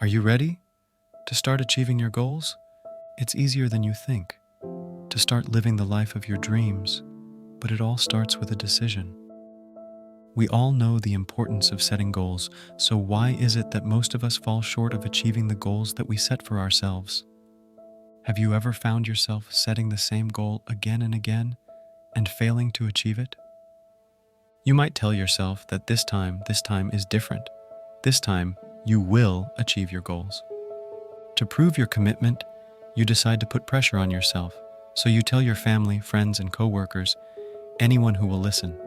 Are you ready to start achieving your goals? It's easier than you think to start living the life of your dreams, but it all starts with a decision. We all know the importance of setting goals, so why is it that most of us fall short of achieving the goals that we set for ourselves? Have you ever found yourself setting the same goal again and again and failing to achieve it? You might tell yourself that this time is different. This time, you will achieve your goals. To prove your commitment, you decide to put pressure on yourself, so you tell your family, friends, and coworkers, anyone who will listen.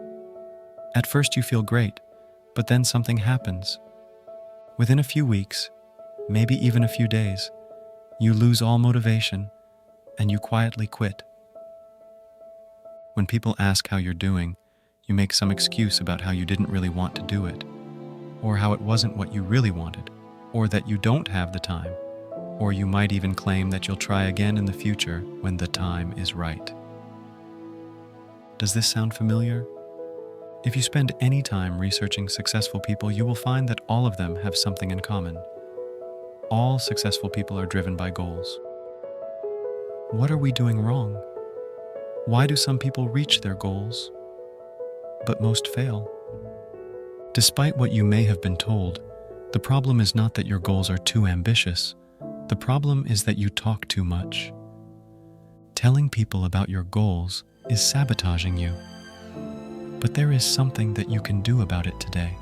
At first you feel great, but then something happens. Within a few weeks, maybe even a few days, you lose all motivation and you quietly quit. When people ask how you're doing, you make some excuse about how you didn't really want to do it, or how it wasn't what you really wanted, or that you don't have the time, or you might even claim that you'll try again in the future when the time is right. Does this sound familiar? If you spend any time researching successful people, you will find that all of them have something in common. All successful people are driven by goals. What are we doing wrong? Why do some people reach their goals, but most fail? Despite what you may have been told, the problem is not that your goals are too ambitious. The problem is that you talk too much. Telling people about your goals is sabotaging you. But there is something that you can do about it today.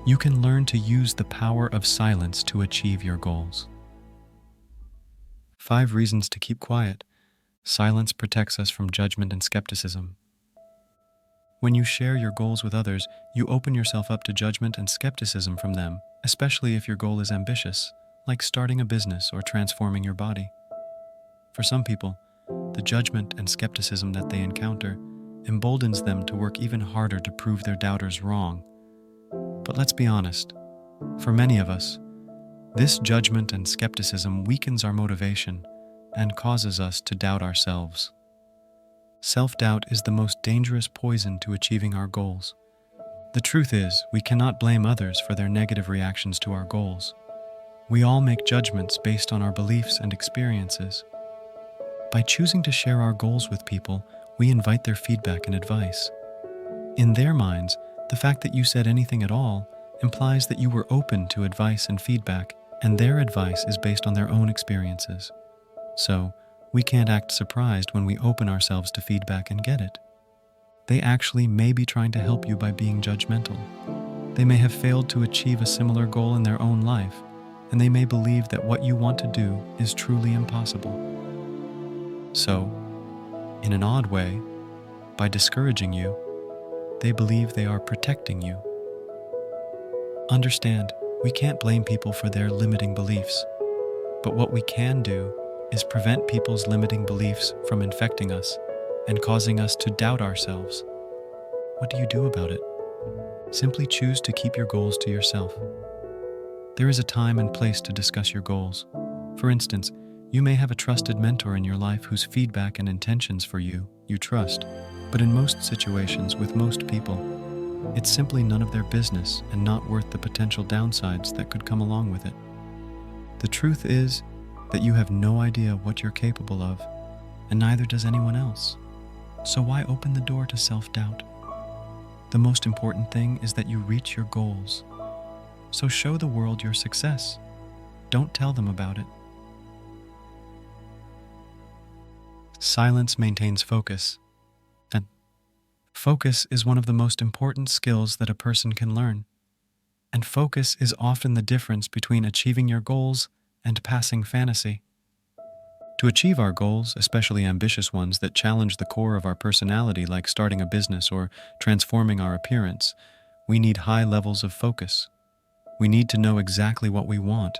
You can learn to use the power of silence to achieve your goals. 5 reasons to keep quiet. Silence protects us from judgment and skepticism. When you share your goals with others, you open yourself up to judgment and skepticism from them, especially if your goal is ambitious, like starting a business or transforming your body. For some people, the judgment and skepticism that they encounter emboldens them to work even harder to prove their doubters wrong. But let's be honest, for many of us, this judgment and skepticism weakens our motivation and causes us to doubt ourselves. Self-doubt is the most dangerous poison to achieving our goals. The truth is, we cannot blame others for their negative reactions to our goals. We all make judgments based on our beliefs and experiences. By choosing to share our goals with people, we invite their feedback and advice. In their minds, the fact that you said anything at all implies that you were open to advice and feedback, and their advice is based on their own experiences. So, we can't act surprised when we open ourselves to feedback and get it. They actually may be trying to help you by being judgmental. They may have failed to achieve a similar goal in their own life, and they may believe that what you want to do is truly impossible. So, in an odd way, by discouraging you, they believe they are protecting you. Understand, we can't blame people for their limiting beliefs, but what we can do is prevent people's limiting beliefs from infecting us and causing us to doubt ourselves. What do you do about it? Simply choose to keep your goals to yourself. There is a time and place to discuss your goals. For instance, you may have a trusted mentor in your life whose feedback and intentions for you trust, but in most situations with most people, it's simply none of their business and not worth the potential downsides that could come along with it. The truth is that you have no idea what you're capable of, and neither does anyone else. So why open the door to self-doubt? The most important thing is that you reach your goals. So show the world your success. Don't tell them about it. Silence maintains focus. And focus is one of the most important skills that a person can learn. And focus is often the difference between achieving your goals and passing fantasy. To achieve our goals, especially ambitious ones that challenge the core of our personality, like starting a business or transforming our appearance, we need high levels of focus. We need to know exactly what we want,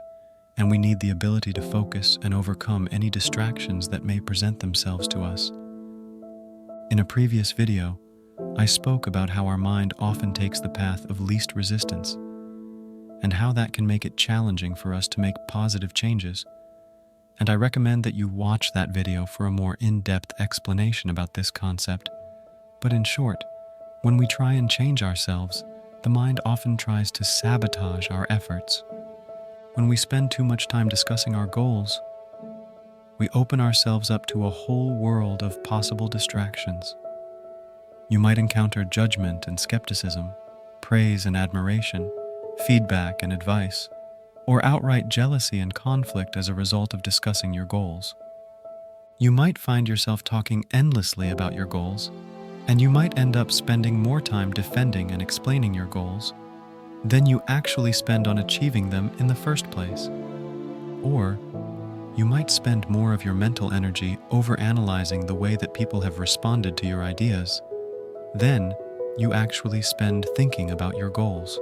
and we need the ability to focus and overcome any distractions that may present themselves to us. In a previous video, I spoke about how our mind often takes the path of least resistance, and how that can make it challenging for us to make positive changes. And I recommend that you watch that video for a more in-depth explanation about this concept. But in short, when we try and change ourselves, the mind often tries to sabotage our efforts. When we spend too much time discussing our goals, we open ourselves up to a whole world of possible distractions. You might encounter judgment and skepticism, praise and admiration, feedback and advice, or outright jealousy and conflict as a result of discussing your goals. You might find yourself talking endlessly about your goals, and you might end up spending more time defending and explaining your goals than you actually spend on achieving them in the first place. Or you might spend more of your mental energy overanalyzing the way that people have responded to your ideas than you actually spend thinking about your goals.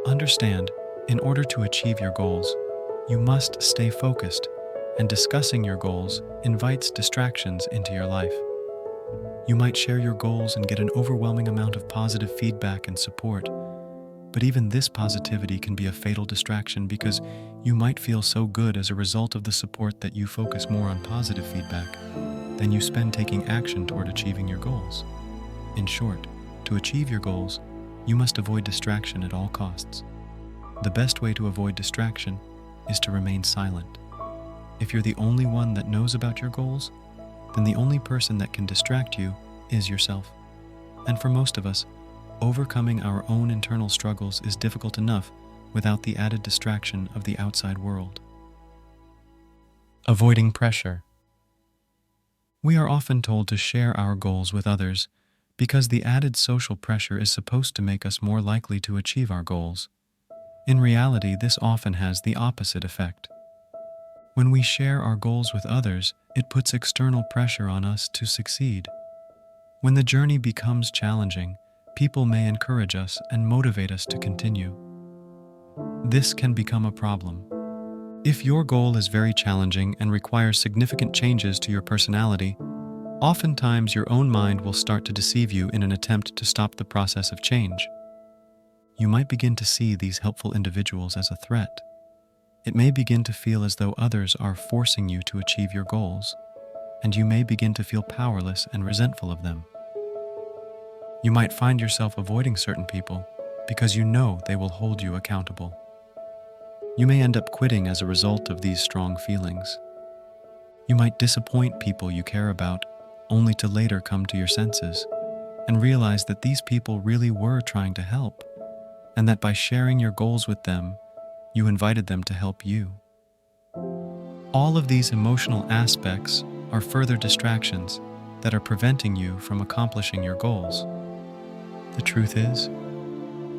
Understand, in order to achieve your goals, you must stay focused, and discussing your goals invites distractions into your life. You might share your goals and get an overwhelming amount of positive feedback and support, but even this positivity can be a fatal distraction because you might feel so good as a result of the support that you focus more on positive feedback than you spend taking action toward achieving your goals. In short, to achieve your goals, you must avoid distraction at all costs. The best way to avoid distraction is to remain silent. If you're the only one that knows about your goals, then the only person that can distract you is yourself. And for most of us, overcoming our own internal struggles is difficult enough without the added distraction of the outside world. Avoiding pressure. We are often told to share our goals with others because the added social pressure is supposed to make us more likely to achieve our goals. In reality, this often has the opposite effect. When we share our goals with others, it puts external pressure on us to succeed. When the journey becomes challenging, people may encourage us and motivate us to continue. This can become a problem. If your goal is very challenging and requires significant changes to your personality, oftentimes your own mind will start to deceive you in an attempt to stop the process of change. You might begin to see these helpful individuals as a threat. It may begin to feel as though others are forcing you to achieve your goals, and you may begin to feel powerless and resentful of them. You might find yourself avoiding certain people because you know they will hold you accountable. You may end up quitting as a result of these strong feelings. You might disappoint people you care about only to later come to your senses and realize that these people really were trying to help, and that by sharing your goals with them, you invited them to help you. All of these emotional aspects are further distractions that are preventing you from accomplishing your goals. The truth is,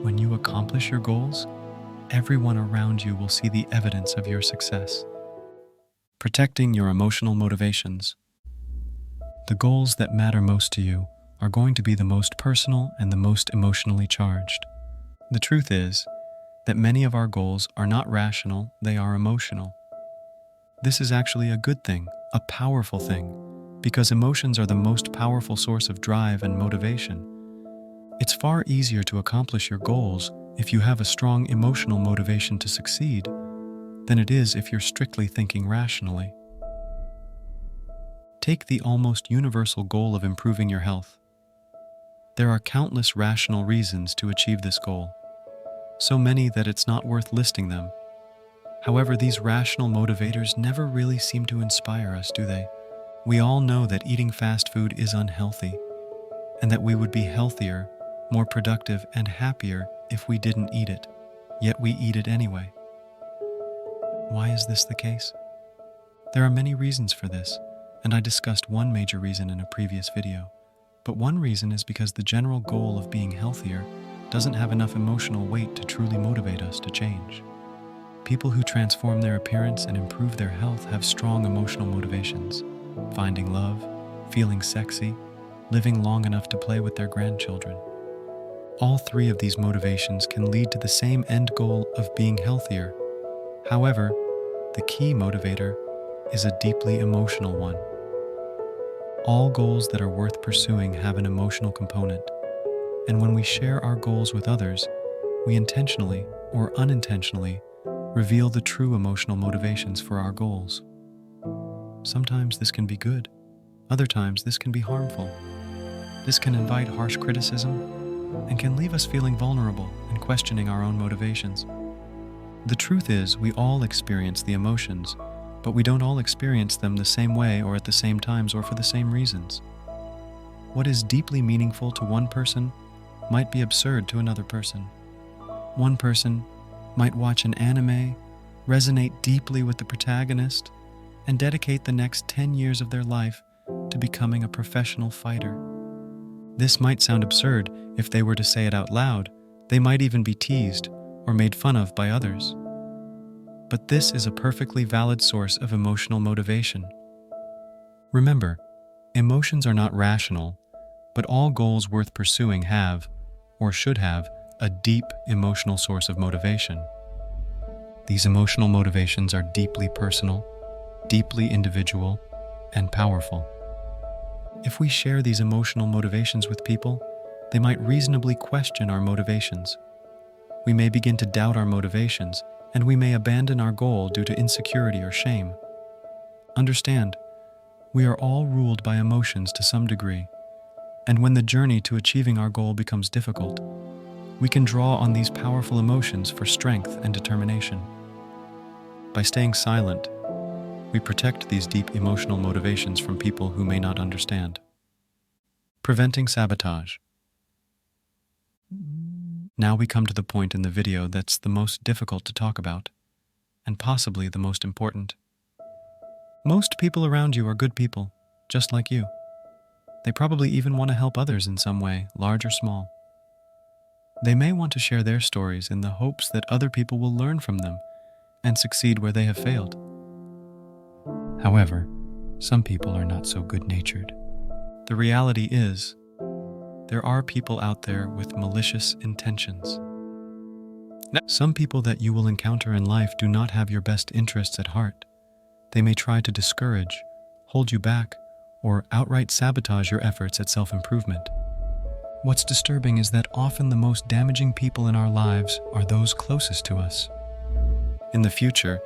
when you accomplish your goals, everyone around you will see the evidence of your success. Protecting your emotional motivations. The goals that matter most to you are going to be the most personal and the most emotionally charged. The truth is that many of our goals are not rational, they are emotional. This is actually a good thing, a powerful thing, because emotions are the most powerful source of drive and motivation. It's far easier to accomplish your goals if you have a strong emotional motivation to succeed than it is if you're strictly thinking rationally. Take the almost universal goal of improving your health. There are countless rational reasons to achieve this goal, so many that it's not worth listing them. However, these rational motivators never really seem to inspire us, do they? We all know that eating fast food is unhealthy, and that we would be healthier, more productive, and happier if we didn't eat it, yet we eat it anyway. Why is this the case? There are many reasons for this, and I discussed one major reason in a previous video. But one reason is because the general goal of being healthier doesn't have enough emotional weight to truly motivate us to change. People who transform their appearance and improve their health have strong emotional motivations: finding love, feeling sexy, living long enough to play with their grandchildren. All three of these motivations can lead to the same end goal of being healthier. However, the key motivator is a deeply emotional one. All goals that are worth pursuing have an emotional component, and when we share our goals with others, we intentionally or unintentionally reveal the true emotional motivations for our goals. Sometimes this can be good, other times this can be harmful. This can invite harsh criticism and can leave us feeling vulnerable and questioning our own motivations. The truth is, we all experience the emotions, but we don't all experience them the same way or at the same times or for the same reasons. What is deeply meaningful to one person might be absurd to another person. One person might watch an anime, resonate deeply with the protagonist, and dedicate the next 10 years of their life to becoming a professional fighter. This might sound absurd if they were to say it out loud. They might even be teased or made fun of by others. But this is a perfectly valid source of emotional motivation. Remember, emotions are not rational, but all goals worth pursuing have, or should have, a deep emotional source of motivation. These emotional motivations are deeply personal, deeply individual, and powerful. If we share these emotional motivations with people, they might reasonably question our motivations. We may begin to doubt our motivations, and we may abandon our goal due to insecurity or shame. Understand, we are all ruled by emotions to some degree, and when the journey to achieving our goal becomes difficult, we can draw on these powerful emotions for strength and determination. By staying silent, we protect these deep emotional motivations from people who may not understand. Preventing sabotage. Now we come to the point in the video that's the most difficult to talk about, and possibly the most important. Most people around you are good people, just like you. They probably even want to help others in some way, large or small. They may want to share their stories in the hopes that other people will learn from them and succeed where they have failed. However, some people are not so good-natured. The reality is, there are people out there with malicious intentions. Some people that you will encounter in life do not have your best interests at heart. They may try to discourage, hold you back, or outright sabotage your efforts at self-improvement. What's disturbing is that often the most damaging people in our lives are those closest to us. In the future,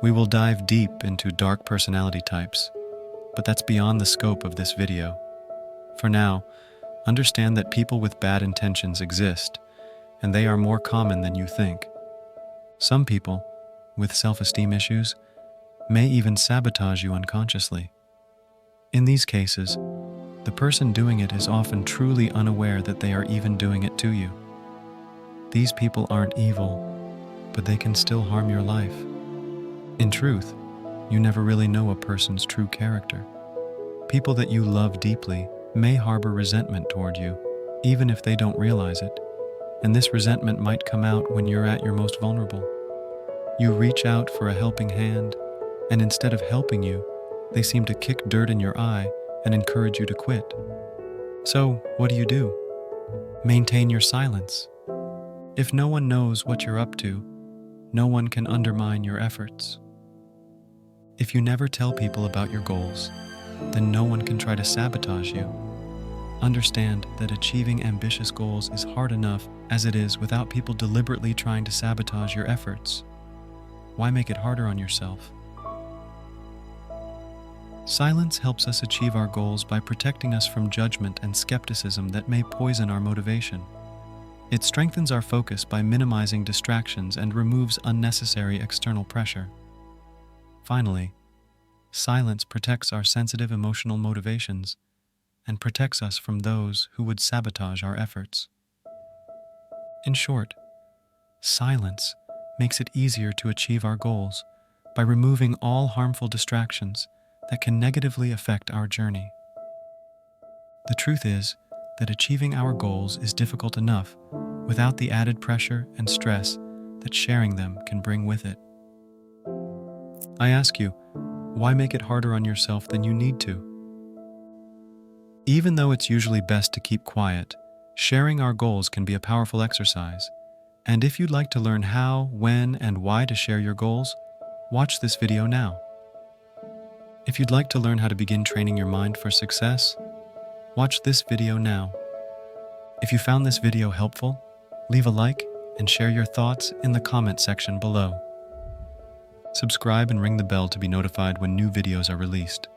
we will dive deep into dark personality types, but that's beyond the scope of this video. For now, understand that people with bad intentions exist, and they are more common than you think. Some people, with self-esteem issues, may even sabotage you unconsciously. In these cases, the person doing it is often truly unaware that they are even doing it to you. These people aren't evil, but they can still harm your life. In truth, you never really know a person's true character. People that you love deeply may harbor resentment toward you, even if they don't realize it, and this resentment might come out when you're at your most vulnerable. You reach out for a helping hand, and instead of helping you, they seem to kick dirt in your eye and encourage you to quit. So, what do? Maintain your silence. If no one knows what you're up to, no one can undermine your efforts. If you never tell people about your goals, then no one can try to sabotage you. Understand that achieving ambitious goals is hard enough as it is without people deliberately trying to sabotage your efforts. Why make it harder on yourself? Silence helps us achieve our goals by protecting us from judgment and skepticism that may poison our motivation. It strengthens our focus by minimizing distractions and removes unnecessary external pressure. Finally, silence protects our sensitive emotional motivations and protects us from those who would sabotage our efforts. In short, silence makes it easier to achieve our goals by removing all harmful distractions that can negatively affect our journey. The truth is that achieving our goals is difficult enough without the added pressure and stress that sharing them can bring with it. I ask you, why make it harder on yourself than you need to? Even though it's usually best to keep quiet, sharing our goals can be a powerful exercise. And if you'd like to learn how, when, and why to share your goals, watch this video now. If you'd like to learn how to begin training your mind for success, watch this video now. If you found this video helpful, leave a like and share your thoughts in the comment section below. Subscribe and ring the bell to be notified when new videos are released.